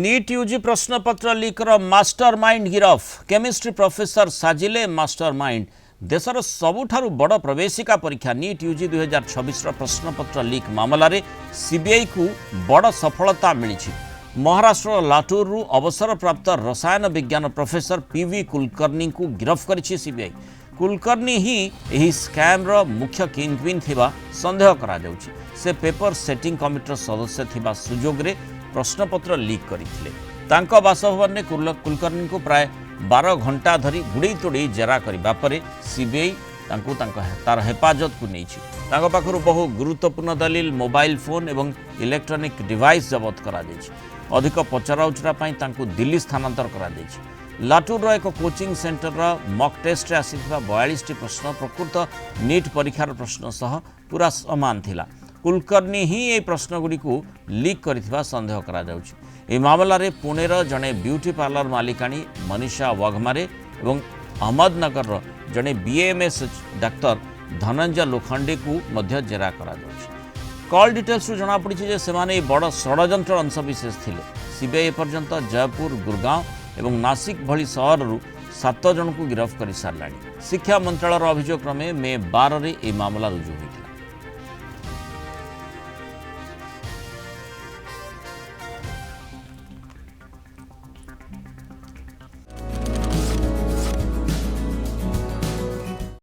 NEET UG प्रश्नपत्र लीकर mastermind गिरफ केमिस्ट्री प्रोफेसर साजिले मास्टरमाइंड देशर सबुठारु बड़ प्रवेशिका परीक्षा नीट यूजी 2026 प्रश्नपत्र लीक मामलें सीबीआई को बड़ सफलता मिली। महाराष्ट्र लाटूरु अवसरप्राप्त रसायन विज्ञान प्रोफेसर पीवी कुलकर्णी को गिरफ करिछि सीबीआई। कुलकर्णी ही एही स्कैम रो मुख्य किंगपिन थिबा संदेह करा जाउछि। से पेपर सेटिंग कमिटीर सदस्य थिबा सुजोग रे प्रश्नपत्र लीक करथिले। तांको बासभवन ने कुलकर्णी को प्राय 12 घंटा धरी गुड़े तोड़े जेरा करबा परे सीबीआई तार हेफाजत को नहीं तांको पाखरु बहु गुरुत्वपूर्ण दलील मोबाइल फोन एवं इलेक्ट्रॉनिक डिवाइस जबत करा दैछि। अधिक पचराउचरा पई तांको दिल्ली स्थानांतर करा दैछि। लाटूर एक कोचिंग सेंटर मॉक टेस्ट आसीथिबा 42 टी प्रश्न प्रकृत नीट परीक्षार प्रश्न सह पूरा समान थिला। कुलकर्णी ही ये प्रश्नगुड़ी को लीक करथिबा संदेह करा जाउछि। ए मामलारे पुणेर जड़े ब्यूटी पार्लर मालिकाणी मनीषा वाघमारे और अहमदनगर जड़े बीएमएस डाक्तर धनंजय लोखंडे को मध्य जेरा करा जाउछि। कॉल डिटेल्स जना पड़ी जे सेमाने बड़ षड्यंत्र अंशविशेष थिले। सीबीआई पर्यंत जयपुर गुरगांव और नासिक भली सहरु 7 जन को गिरफ्त कर साराणी। शिक्षा मंत्रालय अभियोग क्रमे मे 12 रे ए मामला रुजु हुई।